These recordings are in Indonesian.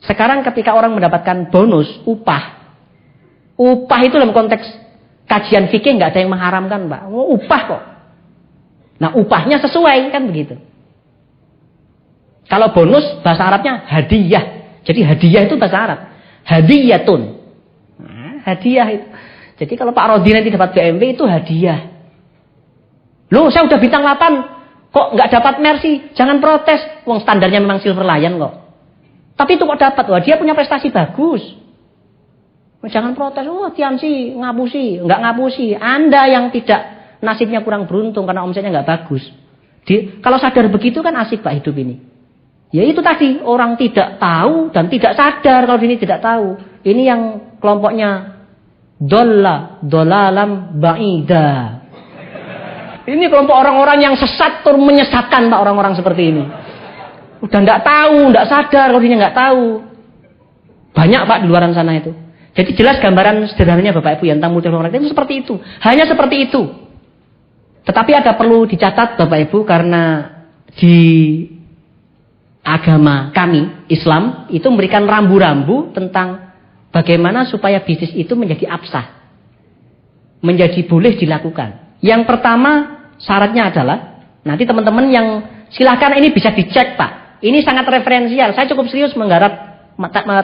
Sekarang ketika orang mendapatkan bonus, upah itu dalam konteks kajian fikih nggak ada yang mengharamkan, Pak. Upah kok. Nah, upahnya sesuai kan begitu. Kalau bonus bahasa Arabnya hadiah. Jadi hadiah itu bahasa Arab. Hadiyatun. Nah, hadiah itu. Jadi kalau Pak Rodi nanti dapat BMW itu hadiah. Loh, saya udah bintang 8 kok nggak dapat Mercy? Jangan protes. Wong standarnya memang Silver Lion kok. Tapi itu kok dapat? Wah, dia punya prestasi bagus. Jangan protes. Oh, Tiansi ngapusi, nggak ngapusi. Anda yang tidak nasibnya kurang beruntung karena omsetnya nggak bagus. Kalau sadar begitu kan asik Pak hidup ini. Ya itu tadi orang tidak tahu dan tidak sadar kalau ini tidak tahu. Ini yang kelompoknya dolalam ba'ida. Ini kelompok orang-orang yang sesat tur menyesatkan Pak, orang-orang seperti ini. Udah nggak tahu, nggak sadar kalau ini nggak tahu. Banyak Pak di luaran sana itu. Jadi jelas gambaran sederhananya Bapak Ibu yang tentang multiplexing itu seperti itu. Hanya seperti itu. Tetapi ada perlu dicatat Bapak Ibu karena di agama kami, Islam, itu memberikan rambu-rambu tentang bagaimana supaya bisnis itu menjadi absah. Menjadi boleh dilakukan. Yang pertama syaratnya adalah, nanti teman-teman yang silakan ini bisa dicek Pak. Ini sangat referensial. Saya cukup serius menggarap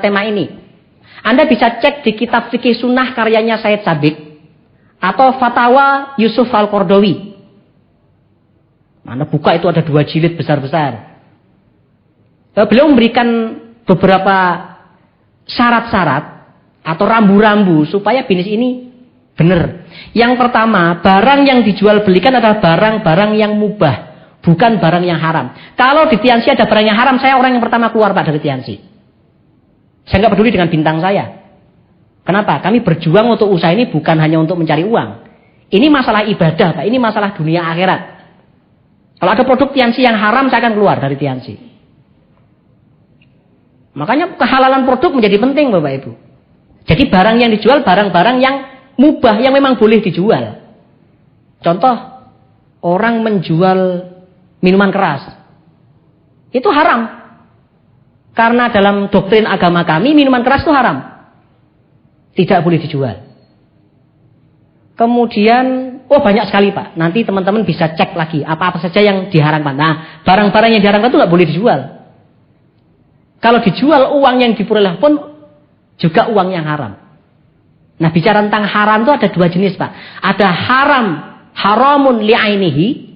tema ini. Anda bisa cek di kitab fikih sunnah karyanya Said Sabiq atau Fatawa Yusuf Al-Qardawi. Anda buka itu ada 2 jilid besar-besar. Beliau memberikan beberapa syarat-syarat atau rambu-rambu supaya bisnis ini benar. Yang pertama, barang yang dijual belikan adalah barang-barang yang mubah, bukan barang yang haram. Kalau di Tiansi ada barang yang haram, saya orang yang pertama keluar Pak dari Tiansi. Saya nggak peduli dengan bintang saya. Kenapa? Kami berjuang untuk usaha ini bukan hanya untuk mencari uang. Ini masalah ibadah, Pak. Ini masalah dunia akhirat. Kalau ada produk Tiansi yang haram, saya akan keluar dari Tiansi. Makanya kehalalan produk menjadi penting, Bapak Ibu. Jadi barang yang dijual, barang-barang yang mubah, yang memang boleh dijual. Contoh, orang menjual minuman keras. Itu haram. Karena dalam doktrin agama kami, minuman keras itu haram. Tidak boleh dijual. Kemudian, banyak sekali Pak. Nanti teman-teman bisa cek lagi apa-apa saja yang diharamkan. Nah, barang-barang yang diharamkan itu nggak boleh dijual. Kalau dijual, uang yang diperoleh pun juga uang yang haram. Nah, bicara tentang haram itu ada 2 jenis Pak. Ada haramun li'ainihi,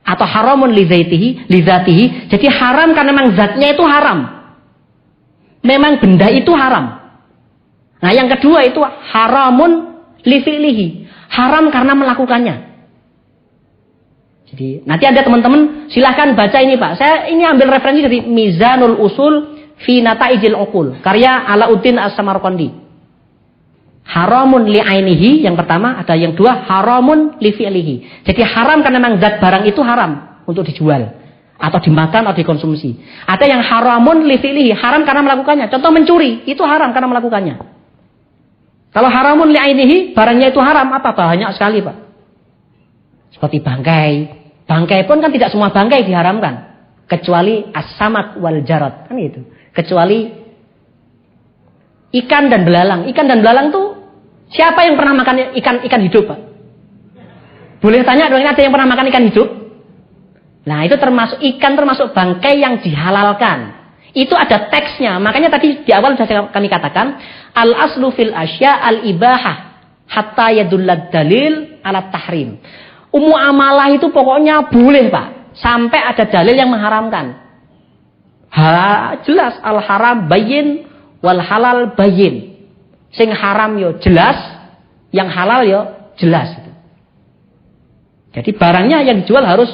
atau haramun lizatihi. Jadi haram karena memang zatnya itu haram. Memang benda itu haram. Nah, yang kedua itu haramun lifi'lihi. Haram karena melakukannya. Jadi nanti ada teman-teman silahkan baca ini Pak. Saya ini ambil referensi dari Mizanul Usul fi Nata'ijil Uqul, karya Alauddin As-Samarqandi. Haramun li'ainihi yang pertama, ada yang dua haramun lifi'lihi. Jadi haram karena memang zat barang itu haram untuk dijual atau dimakan atau dikonsumsi. Ada yang haramun lifi'lihi, haram karena melakukannya. Contoh mencuri, itu haram karena melakukannya. Kalau haramun li'ainihi, barangnya itu haram, apa? Banyak sekali Pak. Seperti bangkai. Bangkai pun kan tidak semua bangkai diharamkan. Kecuali as-samak wal jarad, kan gitu. Kecuali ikan dan belalang. Ikan dan belalang tuh siapa yang pernah makan ikan hidup, Pak? Boleh tanya dong, ada yang pernah makan ikan hidup? Nah, itu termasuk ikan, termasuk bangkai yang dihalalkan. Itu ada teksnya. Makanya tadi di awal sudah kami katakan, al-aslu fil asya al-ibahah hatta yadullad dalil ala tahrim. Amalah itu pokoknya boleh, Pak. Sampai ada dalil yang mengharamkan. Jelas al-haram bayyin wal halal bayyin. Sing haram yo jelas, yang halal yo jelas. Jadi barangnya yang dijual harus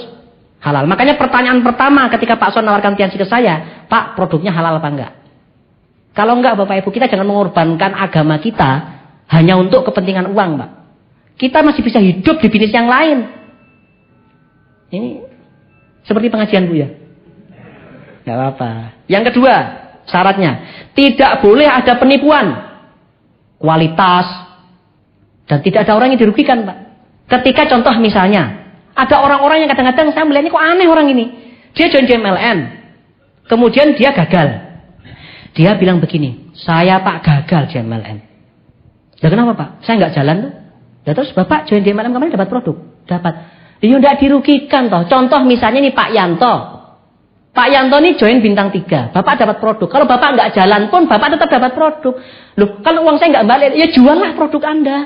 halal. Makanya pertanyaan pertama ketika Pak Son nawarkan Tiansi ke saya, Pak, produknya halal apa enggak? Kalau enggak, Bapak Ibu, kita jangan mengorbankan agama kita hanya untuk kepentingan uang, Pak. Kita masih bisa hidup di bisnis yang lain. Ini seperti pengajian Bu ya? Enggak apa-apa. Yang kedua, syaratnya tidak boleh ada penipuan kualitas dan tidak ada orang yang dirugikan, Pak. Ketika contoh misalnya ada orang-orang yang kadang-kadang saya melihatnya kok aneh orang ini. Dia join di MLM, kemudian dia gagal. Dia bilang begini, saya Pak gagal di MLM. Ya kenapa Pak? Saya nggak jalan tuh. Ya terus Bapak join di MLM kemarin dapat produk? Dapat. Ya nggak dirugikan toh. Contoh misalnya nih Pak Yanto. Pak Yanto nih join bintang 3. Bapak dapat produk. Kalau Bapak nggak jalan pun Bapak tetap dapat produk. Loh, kalau uang saya nggak balik, ya juallah produk Anda.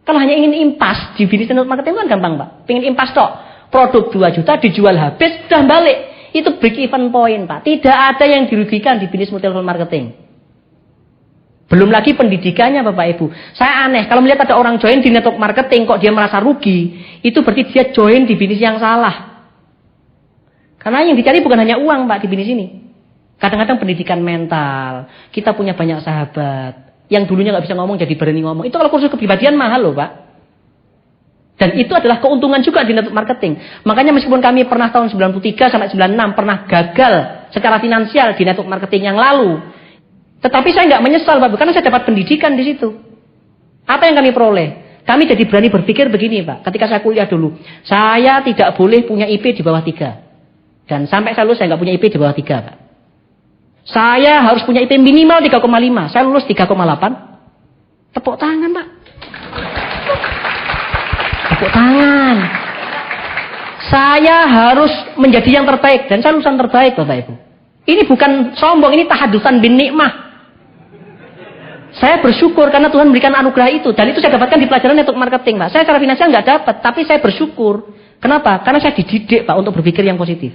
Kalau hanya ingin impas di bisnis network marketing kan gampang Pak. Pengen impas toh. Produk 2 juta dijual habis, udah balik. Itu break even point Pak. Tidak ada yang dirugikan di bisnis multi level marketing. Belum lagi pendidikannya Bapak Ibu. Saya aneh kalau melihat ada orang join di network marketing kok dia merasa rugi. Itu berarti dia join di bisnis yang salah. Karena yang dicari bukan hanya uang Pak di bisnis ini. Kadang-kadang pendidikan mental. Kita punya banyak sahabat. Yang dulunya nggak bisa ngomong jadi berani ngomong. Itu kalau kursus kepribadian mahal loh Pak. Dan itu adalah keuntungan juga di network marketing. Makanya meskipun kami pernah tahun 93 sampai 96 pernah gagal secara finansial di network marketing yang lalu. Tetapi saya nggak menyesal Pak, karena saya dapat pendidikan di situ. Apa yang kami peroleh? Kami jadi berani berpikir begini Pak, ketika saya kuliah dulu. Saya tidak boleh punya IP di bawah 3. Dan sampai saya lulus saya nggak punya IP di bawah 3 Pak. Saya harus punya IP minimal 3,5. Saya lulus 3,8. Tepuk tangan Pak. Tepuk tangan. Saya harus menjadi yang terbaik. Dan saya lulusan terbaik Bapak Ibu. Ini bukan sombong, ini tahadusan bin nikmah. Saya bersyukur karena Tuhan memberikan anugerah itu. Dan itu saya dapatkan di pelajaran network marketing Pak. Saya secara finansial nggak dapat. Tapi saya bersyukur. Kenapa? Karena saya dididik Pak untuk berpikir yang positif.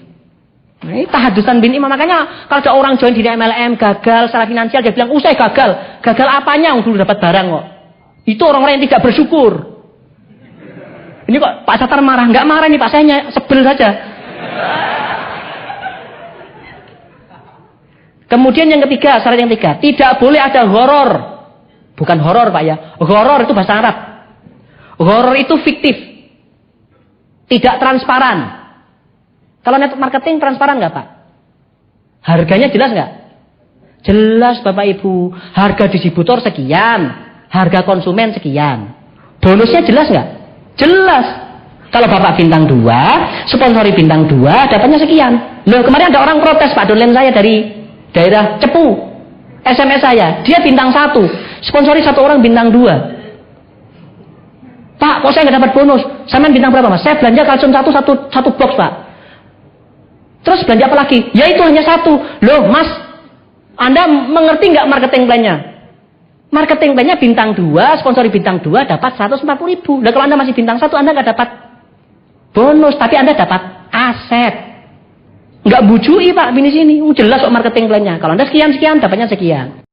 Nah, ini tahadusan bin nikmah. Makanya kalau ada orang join di MLM gagal secara finansial. Dia bilang, saya gagal. Gagal apanya? Dulu dapat barang kok. Itu orang-orang yang tidak bersyukur. Ini kok Pak Satar marah? Nggak marah nih Pak, saya sebel saja. Kemudian yang ketiga, syarat yang ketiga, tidak boleh ada horor. Bukan horor Pak ya, horor itu bahasa Arab. Horor itu fiktif, tidak transparan. Kalau network marketing transparan nggak Pak? Harganya jelas nggak? Jelas Bapak Ibu, harga distributor sekian, harga konsumen sekian. Bonusnya jelas nggak? Jelas. Kalau Bapak bintang 2, sponsori bintang 2, dapatnya sekian. Loh, kemarin ada orang protes Pak, dolen saya dari daerah Cepu. SMS saya, dia bintang 1, sponsori 1 orang bintang 2. Pak, kok saya nggak dapat bonus? Sampean bintang berapa Mas? Saya belanja kalsium satu box Pak. Terus belanja apa lagi? Ya itu hanya 1. Loh Mas, Anda mengerti nggak marketing plan-nya? Marketing plan-nya bintang 2, sponsori bintang 2 dapat 140.000. Nah kalau Anda masih bintang 1, Anda nggak dapat bonus, tapi Anda dapat aset. Nggak bujui Pak bisnis ini. Jelas kok marketing plan-nya. Kalau Anda sekian-sekian, dapatnya sekian.